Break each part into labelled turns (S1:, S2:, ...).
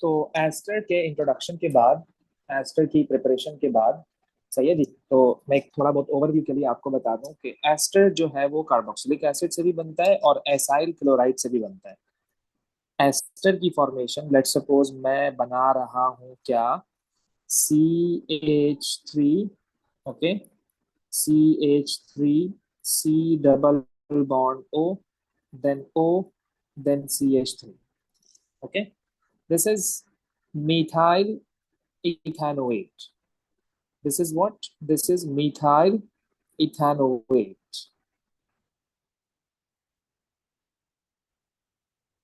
S1: तो एस्टर के इंट्रोडक्शन के बाद, एस्टर की प्रिपरेशन के बाद, सही है जी। तो मैं एक थोड़ा बहुत ओवरव्यू के लिए आपको बता दूं कि एस्टर जो है वो कार्बोक्सिलिक एसिड से भी बनता है और एसाइल क्लोराइड से भी बनता है। एस्टर की फॉर्मेशन, लेट सपोज मैं बना रहा हूं क्या, CH3, okay, CH3, C double bond O, then O, then CH3, okay, this is methyl ethanoate. This is what? This is methyl ethanoate.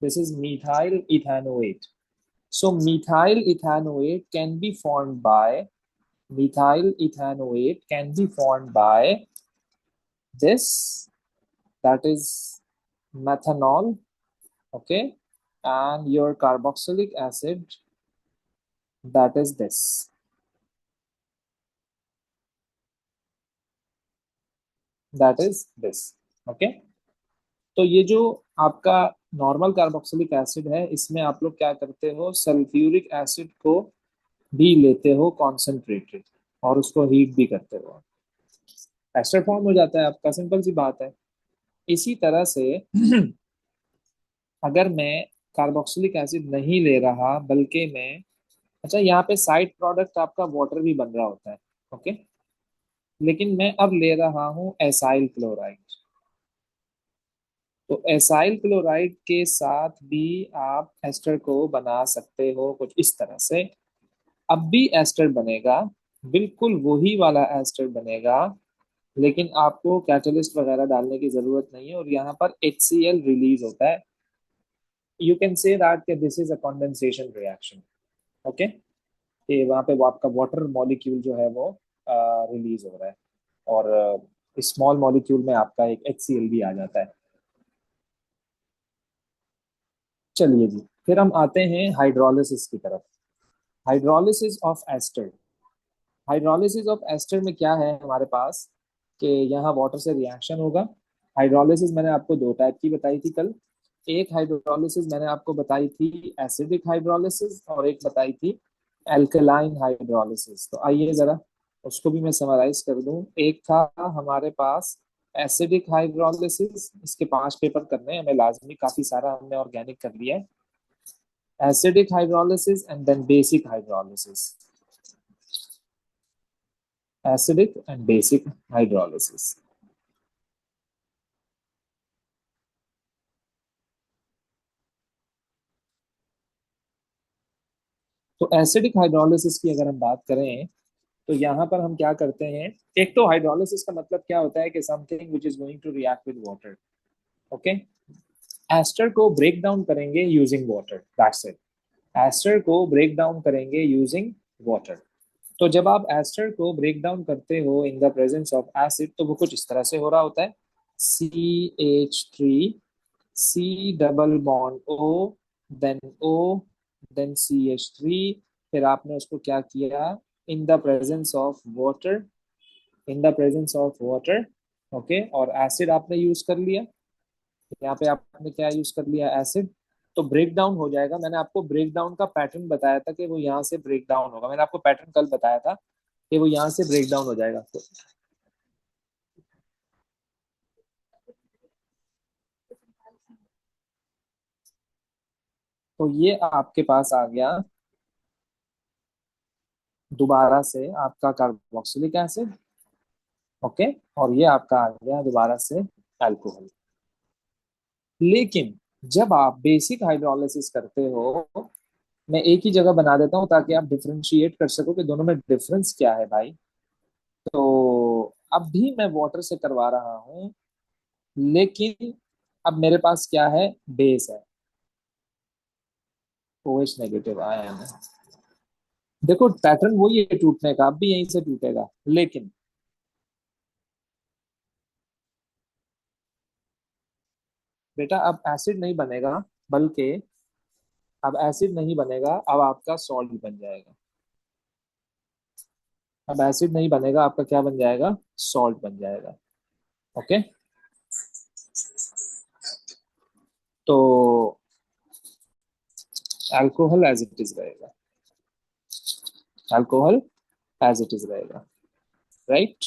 S1: This is methyl ethanoate. So methyl ethanoate can be formed by this, that is methanol, okay, and your carboxylic acid, that is this, okay। तो ये जो आपका normal carboxylic acid है, इसमें आप लोग क्या करते हो, सल्फ्यूरिक एसिड को भी लेते हो कॉन्सेंट्रेटेड और उसको हीट भी करते हो, एस्टर फॉर्म हो जाता है आपका, सिंपल सी बात है। इसी तरह से अगर मैं कार्बोक्सिलिक एसिड नहीं ले रहा बल्कि मैं, अच्छा यहाँ पे साइड प्रोडक्ट आपका वाटर भी बन रहा होता है, ओके, लेकिन मैं अब ले रहा हूँ एसाइल क्लोराइड। तो एसाइल क्लोराइड के साथ भी आप एस्टर को बना सकते हो कुछ इस तरह से। अब भी एस्टर बनेगा, बिल्कुल वही वाला एस्टर बनेगा, लेकिन आपको कैटलिस्ट वगैरह डालने की जरूरत नहीं है और यहाँ पर HCl रिलीज होता है। You can say that this is a condensation reaction, okay, कि वहाँ पे वो आपका वाटर मॉलिक्यूल जो है वो रिलीज हो रहा है और स्मॉल मॉलिक्यूल में आपका एक HCl भी आ जाता है। चलिए जी, फिर हम आते हैं हाइड्रोलिसिस की तरफ। Hydrolysis of ester. Hydrolysis of ester में क्या है हमारे पास, कि यहाँ वाटर से रिएक्शन होगा। हाइड्रोलिसिस मैंने आपको दो टाइप की बताई थी कल। एक हाइड्रोलिसिस मैंने आपको बताई थी एसिडिक हाइड्रोलिसिस और एक बताई थी एल्कलाइन हाइड्रोलिसिस। तो आइए जरा उसको भी मैं समराइज कर दूं। एक था हमारे पास एसिडिक हाइड्रोलिसिस, इसके 5 पेपर करने हैं हमें लाजमी, काफी सारा हमने ऑर्गेनिक कर लिया है। Acidic hydrolysis and then basic hydrolysis, acidic and basic hydrolysis। तो एसिडिक हाइड्रोलिसिस की अगर हम बात करें तो यहाँ पर हम क्या करते हैं, एक तो हाइड्रोलिसिस का मतलब क्या होता है कि something which is going to react with water, okay. Ester को ब्रेक डाउन करेंगे using water, that's it. Ester को ब्रेक डाउन करेंगे यूजिंग वाटर। तो जब आप एस्टर को ब्रेक डाउन करते हो in the presence of acid तो वो कुछ इस तरह से हो रहा होता है, CH3, C double bond O, then O, then CH3। फिर आपने उसको क्या किया, in the presence of water, in the presence of water, okay, और एसिड आपने यूज कर लिया। यहाँ पे आपने क्या यूज कर लिया, एसिड। तो ब्रेक डाउन हो जाएगा। मैंने आपको ब्रेक डाउन का पैटर्न बताया था कि वो यहाँ से ब्रेक डाउन होगा, मैंने आपको पैटर्न कल बताया था कि वो यहाँ से ब्रेक डाउन हो जाएगा। तो ये आपके पास आ गया दोबारा से आपका कार्बोक्सिलिक एसिड, ओके, और ये आपका आ गया दोबारा से अल्कोहल। लेकिन जब आप बेसिक हाइड्रोलिसिस करते हो, मैं एक ही जगह बना देता हूँ ताकि आप डिफरेंशिएट कर सको कि दोनों में डिफरेंस क्या है भाई। तो अब भी मैं वाटर से करवा रहा हूँ, लेकिन अब मेरे पास क्या है, बेस है, OH नेगेटिव आयन है। देखो पैटर्न वही है टूटने का, अब भी यहीं से टूटेगा, लेकिन बेटा अब एसिड नहीं बनेगा, बल्कि अब एसिड नहीं बनेगा, अब आपका सॉल्ट बन जाएगा। अब एसिड नहीं बनेगा, आपका क्या बन जाएगा, सॉल्ट बन जाएगा, ओके। तो अल्कोहल एज इट इज रहेगा, अल्कोहल एज इट इज रहेगा, राइट।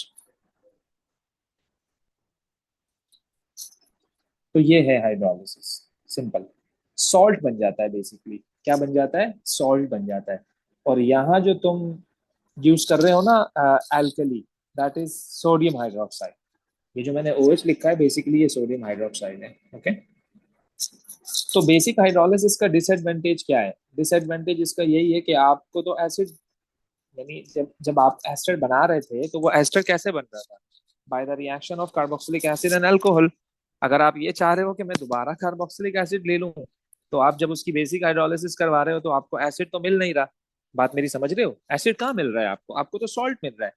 S1: तो ये है हाइड्रोलिसिस, सिंपल। सॉल्ट बन जाता है बेसिकली, क्या बन जाता है, सॉल्ट बन जाता है। और यहाँ जो तुम यूज कर रहे हो ना, alkali, that is sodium hydroxide. ये जो मैंने OH लिखा है बेसिकली ये सोडियम हाइड्रोक्साइड है, ओके। तो बेसिक हाइड्रोलिसिस का डिसएडवांटेज क्या है, डिसएडवांटेज इसका यही है कि आपको तो एसिड, यानी जब जब आप एस्टर बना रहे थे तो वो एस्टर कैसे बन रहा था, by the reaction of carboxylic acid and alcohol. अगर आप ये चाह रहे हो कि मैं दोबारा कार्बोक्सिलिक एसिड ले लूं, तो आप जब उसकी बेसिक हाइड्रोलिसिस करवा रहे हो तो आपको एसिड तो मिल नहीं रहा। बात मेरी समझ रहे हो, एसिड कहाँ मिल रहा है आपको, आपको तो सॉल्ट मिल रहा है,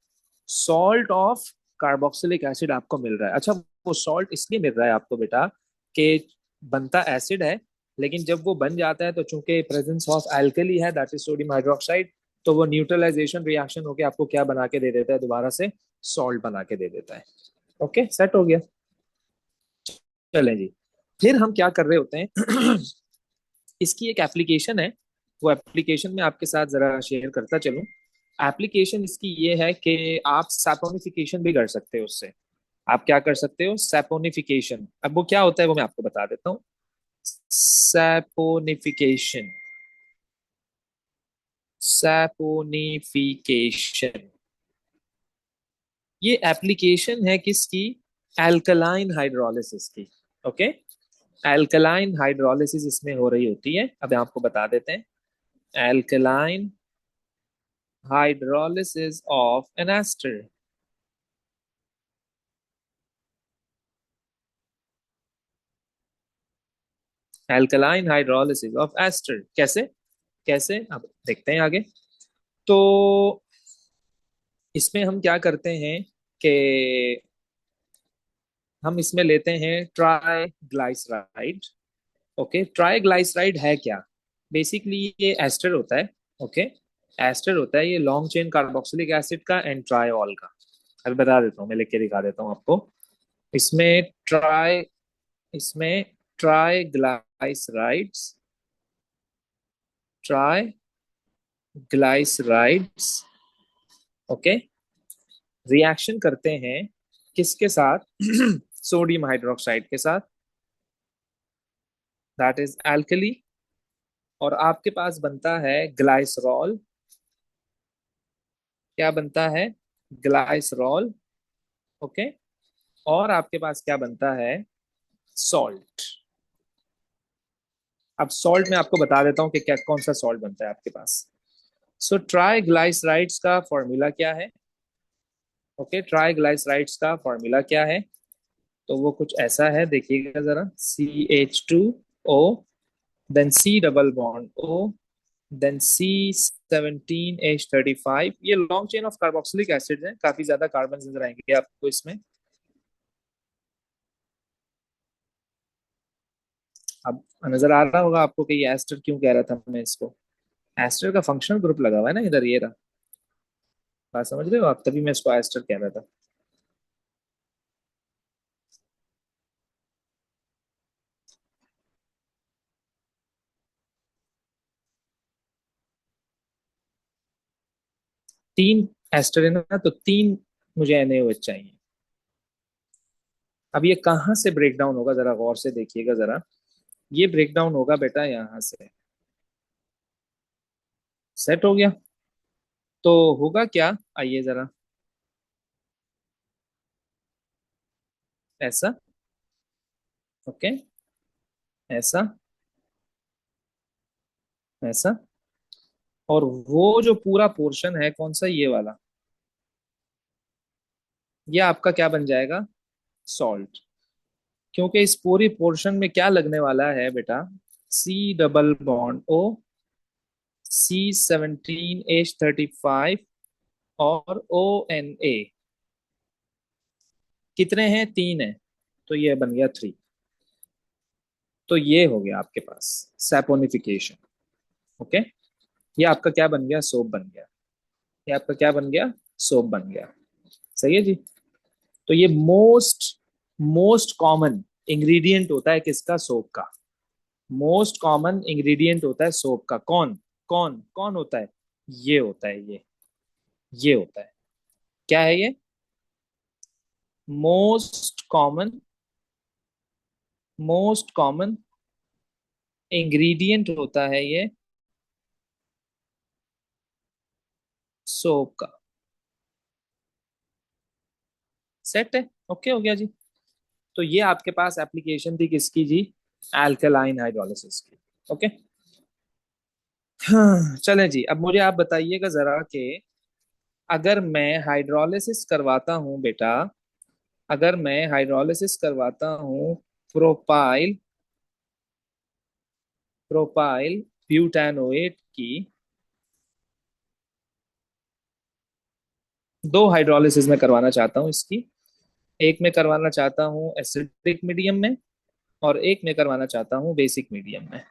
S1: सॉल्ट ऑफ कार्बोक्सिलिक एसिड आपको मिल रहा है। अच्छा, वो सॉल्ट इसलिए मिल रहा है आपको बेटा कि बनता एसिड है, लेकिन जब वो बन जाता है तो चूंकि प्रेजेंस ऑफ एल्कली है, दैट इज सोडियम हाइड्रोक्साइड, तो वो न्यूट्रलाइजेशन रिएक्शन होके आपको क्या बना के दे देता है, दोबारा से सॉल्ट बना के दे देता है। ओके, सेट हो गया। चलें जी, फिर हम क्या कर रहे होते हैं इसकी एक एप्लीकेशन है, वो एप्लीकेशन में आपके साथ जरा शेयर करता चलूं। एप्लीकेशन इसकी ये है कि आप सैपोनिफिकेशन भी कर सकते हो उससे। आप क्या कर सकते हो, सैपोनिफिकेशन। अब वो क्या होता है वो मैं आपको बता देता हूँ। सैपोनिफिकेशन, सैपोनिफिकेशन ये एप्लीकेशन है किसकी, एल्कलाइन हाइड्रोलिसिस की, ओके। एल्कलाइन हाइड्रोलिसिस इसमें हो रही होती है, अब आपको बता देते हैं। Alkaline hydrolysis of an ester, alkaline hydrolysis of ester कैसे, कैसे अब देखते हैं आगे। तो इसमें हम क्या करते हैं कि हम इसमें लेते हैं ट्राइग्लाइसराइड, ओके। ट्राइग्लाइसराइड है क्या, बेसिकली ये एस्टर होता है, ओके। एस्टर होता है ये लॉन्ग चेन कार्बोक्सिलिक एसिड का एंड ट्राइऑल का। अभी बता देता हूँ, मैं लिख के दिखा देता हूँ आपको। इसमें ट्राई इसमें ट्राइग्लाइसराइड्स, ट्राइग्लाइसराइड्स, ओके, रिएक्शन करते हैं किसके साथ सोडियम हाइड्रोक्साइड के साथ, दैट इज एल्कली। और आपके पास बनता है ग्लाइसरॉल, क्या बनता है, ग्लाइसरॉल, ओके। और आपके पास क्या बनता है, सॉल्ट। अब सॉल्ट में आपको बता देता हूँ कि क्या कौन सा सॉल्ट बनता है आपके पास। सो ट्राइग्लाइसराइड्स का फॉर्मूला क्या है, ओके। ट्राइग्लाइसराइड्स का फॉर्मूला क्या है, तो वो कुछ ऐसा है, देखिएगा जरा। CH2O, then C double bond O, then C17H35। ये long chain of carboxylic acid है, काफी ज्यादा कार्बन नजर आएंगे आपको इसमें। अब नजर आ रहा होगा आपको कि ये एस्टर क्यों कह रहा था मैं इसको, एस्टर का फंक्शनल ग्रुप लगा हुआ है ना इधर, ये रहा। बात समझ रहे हो आप, तभी मैं इसको एस्टर कह रहा था। 3 एस्टर है ना, तो 3 मुझे NaOH चाहिए। अब ये कहाँ से ब्रेक डाउन होगा, जरा गौर से देखिएगा जरा। ये ब्रेक डाउन होगा बेटा यहाँ से, सेट हो गया। तो होगा क्या, आइए जरा, ऐसा, ओके, ऐसा, ऐसा। और वो जो पूरा पोर्शन है कौन सा, ये वाला, ये आपका क्या बन जाएगा, सॉल्ट। क्योंकि इस पूरी पोर्शन में क्या लगने वाला है बेटा, C double bond O, C17H35 और ONA। कितने हैं, 3 है, तो ये बन गया 3। तो ये हो गया आपके पास सैपोनिफिकेशन, ओके। ये आपका क्या बन गया, सोप बन गया। ये आपका क्या बन गया, सोप बन गया। सही है जी। तो ये मोस्ट मोस्ट कॉमन इंग्रेडिएंट होता है किसका, सोप का। मोस्ट कॉमन इंग्रेडिएंट होता है सोप का, कौन कौन कौन होता है? ये होता है ये होता है। क्या है ये? मोस्ट कॉमन इंग्रेडिएंट होता है ये सोप का। सेट है। ओके हो गया जी। तो ये आपके पास एप्लीकेशन थी किसकी जी? एल्कलाइन हाइड्रोलिसिस की। ओके। हाँ चलें जी, अब मुझे आप बताइएगा जरा कि अगर मैं हाइड्रोलिसिस करवाता हूँ बेटा, अगर मैं हाइड्रोलिसिस करवाता हूँ प्रोपाइल प्रोपाइल ब्यूटानोएट की, दो हाइड्रोलिसिस में करवाना चाहता हूँ इसकी। एक में करवाना चाहता हूँ एसिडिक मीडियम में, और एक में करवाना चाहता हूँ बेसिक मीडियम में।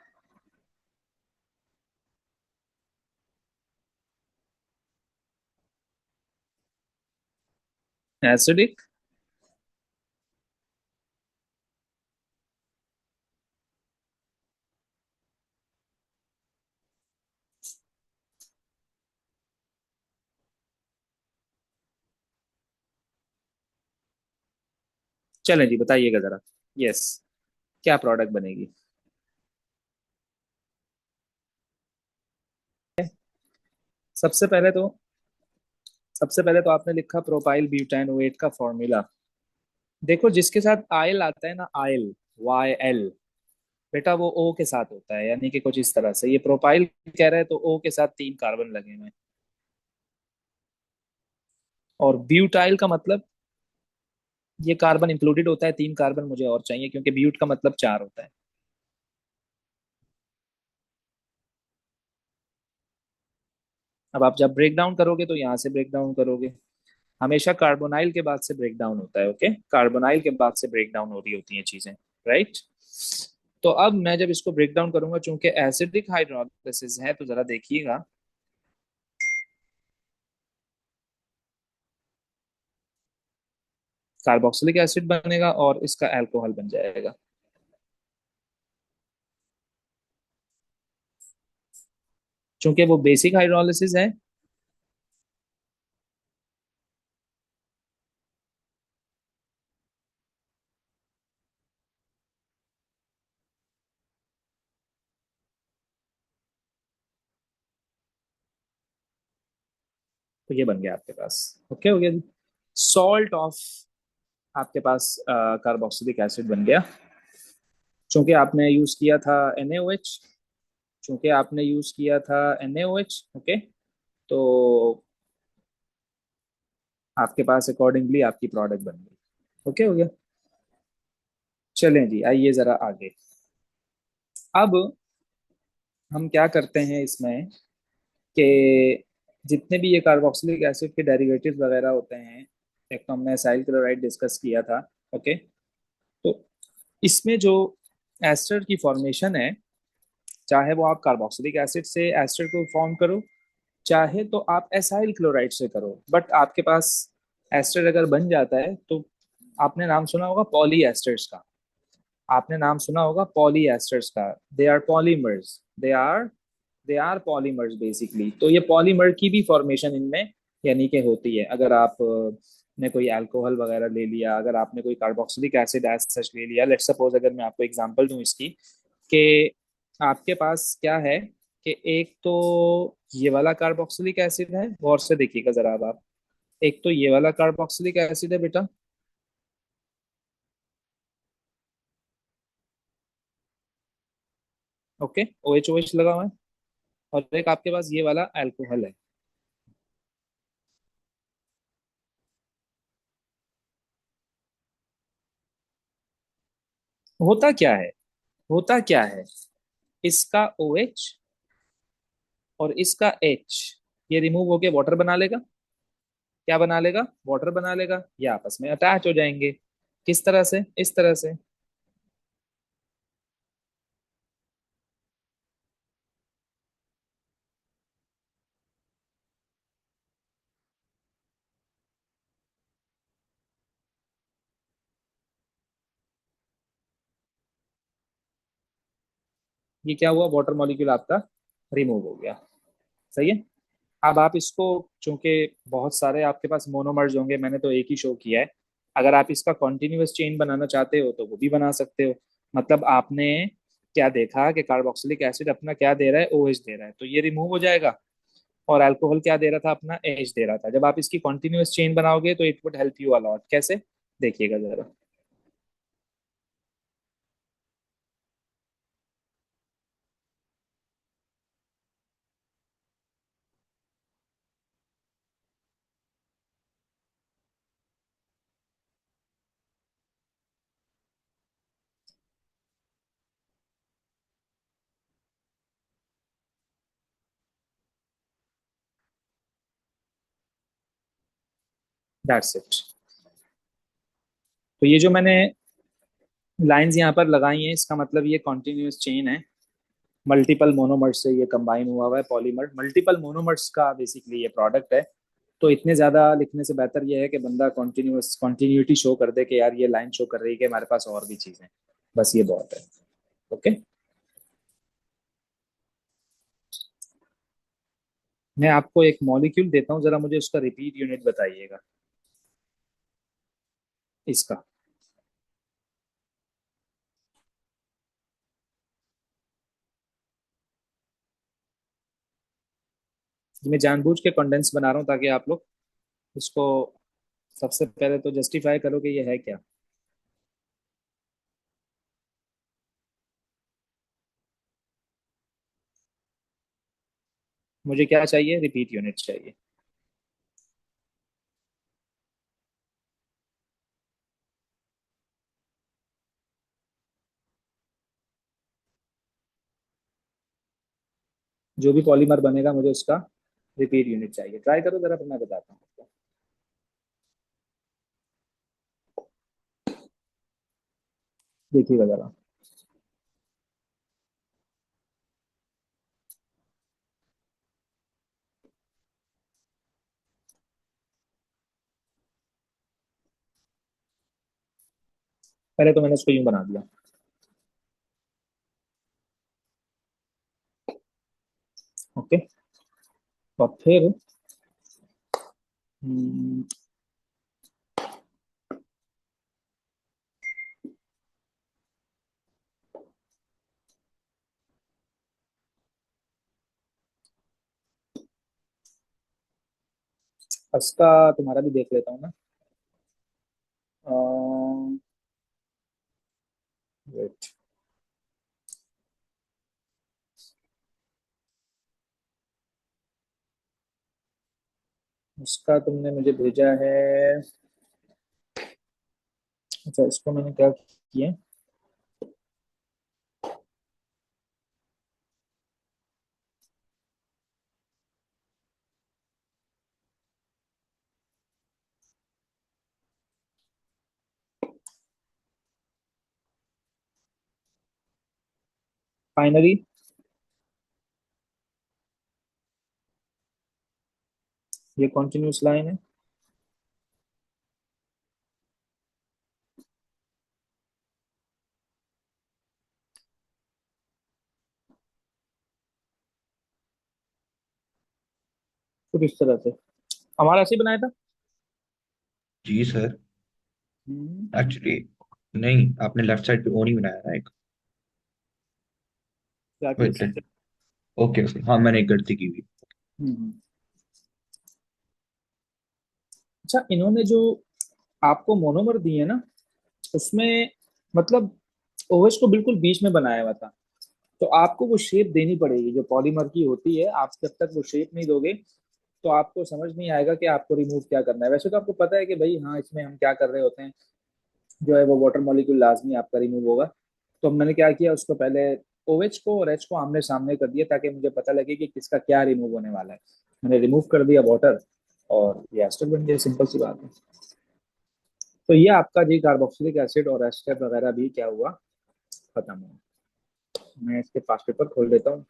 S1: एसिडिक। चलें जी, बताइएगा जरा। यस। क्या प्रोडक्ट बनेगी? सबसे पहले तो सबसे पहले तो आपने लिखा प्रोपाइल ब्यूटानोएट का फॉर्मूला। देखो जिसके साथ आयल आता है ना, आयल, YL, बेटा वो O के साथ होता है, यानी कि कुछ इस तरह से ये प्रोपाइल कह रहे हैं तो O के साथ 3 कार्बन लगे हुए हैं। और ब्यूटाइल का मतलब ये कार्बन इंक्लूडेड होता है, 3 कार्बन मुझे और चाहिए क्योंकि ब्यूट का मतलब 4 होता है। अब आप जब ब्रेक डाउन करोगे तो यहाँ से ब्रेक डाउन करोगे। हमेशा कार्बोनाइल के बाद से ब्रेक डाउन होता है। ओके, कार्बोनाइल के बाद से ब्रेक डाउन हो रही होती हैं चीजें। राइट। तो अब मैं जब इसको ब्रेक डाउन करूंगा, चूंकि एसिडिक हाइड्रोलिसिस है, तो जरा देखिएगा। कार्बोक्सिलिक एसिड बनेगा और इसका अल्कोहल बन जाएगा। चूंकि वो बेसिक हाइड्रोलिसिस है, तो ये बन गया आपके पास। ओके हो गया जी। सॉल्ट ऑफ आपके पास कार्बोक्सिलिक एसिड बन गया। चूंकि आपने यूज किया था NaOH, चूंकि आपने यूज किया था NaOH। ओके। तो आपके पास अकॉर्डिंगली आपकी प्रोडक्ट बन गई। ओके हो गया। चलें जी, आइए जरा आगे। अब हम क्या करते हैं इसमें कि जितने भी ये कार्बोक्सिलिक एसिड के डेरिवेटिव्स वगैरह होते हैं, एक तो हमने एसाइल क्लोराइड डिस्कस किया था। ओके। तो इसमें जो एस्टर की फॉर्मेशन है, चाहे वो आप कार्बोक्सिलिक एसिड से एस्टर को फॉर्म करो, चाहे तो आप एसाइल क्लोराइड से करो, बट आपके पास एस्टर अगर बन जाता है तो आपने नाम सुना होगा पॉली एस्टर्स का। आपने नाम सुना होगा पॉली एस्टर्स का। They are polymers, they are polymers basically. तो ये पॉलीमर की भी फॉर्मेशन इनमें यानी कि होती है। अगर आप ने कोई अल्कोहल वगैरह ले लिया, अगर आपने कोई कार्बोक्सिलिक एसिड एज सच ले लिया, लेट्स सपोज अगर मैं आपको एग्जांपल दूं इसकी, कि आपके पास क्या है कि एक तो ये वाला कार्बोक्सिलिक एसिड है, गौर से देखिएगा जरा अब आप। एक तो ये वाला कार्बोक्सिलिक एसिड है बेटा। ओके, OH लगा हुआ है। और एक आपके पास ये वाला अल्कोहल है। होता क्या है? होता क्या है? इसका OH और इसका H ये रिमूव होके वाटर बना लेगा। क्या बना लेगा? वाटर बना लेगा। ये आपस में अटैच हो जाएंगे। किस तरह से? इस तरह से। ये क्या हुआ, वाटर मॉलिक्यूल आपका रिमूव हो गया। सही है। अब आप इसको, चूंकि बहुत सारे आपके पास मोनोमर्स होंगे, मैंने तो एक ही शो किया है, अगर आप इसका कॉन्टिन्यूअस चेन बनाना चाहते हो तो वो भी बना सकते हो। मतलब आपने क्या देखा कि कार्बोक्सिलिक एसिड अपना क्या दे रहा है, OH दे रहा है, तो ये रिमूव हो जाएगा। और अल्कोहल क्या दे रहा था, अपना एच दे रहा था। जब आप इसकी कॉन्टिन्यूअस चेन बनाओगे तो it would help you a lot. कैसे, देखिएगा जरा। That's it. तो ये जो मैंने लाइंस यहाँ पर लगाई हैं, इसका मतलब ये कॉन्टिन्यूअस चेन है। मल्टीपल मोनोमर्स से ये कंबाइन हुआ हुआ है पॉलीमर, मल्टीपल मोनोमर्स का बेसिकली ये प्रोडक्ट है। तो इतने ज्यादा लिखने से बेहतर ये है कि बंदा कॉन्टिन्यूअस कॉन्टिन्यूटी शो कर दे कि यार ये लाइन शो कर रही है कि हमारे पास और भी चीजें हैं। बस ये बहुत है। ओके। मैं आपको एक मॉलिक्यूल देता हूँ, जरा मुझे उसका रिपीट यूनिट बताइएगा, इसका। मैं जानबूझ के कंडेंस बना रहा हूँ ताकि आप लोग इसको सबसे पहले तो जस्टिफाई करो कि ये है क्या। मुझे क्या चाहिए, रिपीट यूनिट चाहिए। जो भी पॉलीमर बनेगा मुझे उसका रिपीट यूनिट चाहिए। ट्राई करो जरा, फिर मैं बताता हूँ आपको। देखिएगा जरा। पहले तो मैंने उसको यूं बना दिया। ओके। और फिर हम्म, उसका तुम्हारा भी देख लेता हूँ मैं। वेट। उसका तुमने मुझे भेजा है। अच्छा, इसको मैंने क्या किया। फाइनली ये कॉन्टिन्यूस लाइन है। कुछ इस तरह से हमारा ऐसे ही बनाया था।
S2: जी सर।
S1: हम्म,
S2: एक्चुअली नहीं, आपने लेफ्ट साइड पे ओ नहीं बनाया ना एक।
S1: क्या
S2: वेट
S1: चीज।
S2: लेट। ओके ओके, हाँ मैंने एक गलती की हुई।
S1: हम्म। अच्छा, इन्होंने जो आपको मोनोमर दिए ना, उसमें मतलब OH को बिल्कुल बीच में बनाया हुआ था। तो आपको वो शेप देनी पड़ेगी जो पॉलीमर की होती है। आप जब तक वो शेप नहीं दोगे तो आपको समझ नहीं आएगा कि आपको रिमूव क्या करना है। वैसे तो आपको पता है कि भाई हाँ, इसमें हम क्या कर रहे होते हैं, जो है वो वाटर मॉलिक्यूल लाजमी आपका रिमूव होगा। तो मैंने क्या किया, उसको पहले OH को और H को आमने सामने कर दिया ताकि मुझे पता लगे कि किसका क्या रिमूव होने वाला है। मैंने रिमूव कर दिया वाटर, और ये एस्टर बन गया। सिंपल सी बात है। तो ये आपका जी कार्बोक्सिलिक एसिड और एस्टर वगैरह भी क्या हुआ, खत्म हुआ। मैं इसके पास पेपर खोल देता हूँ।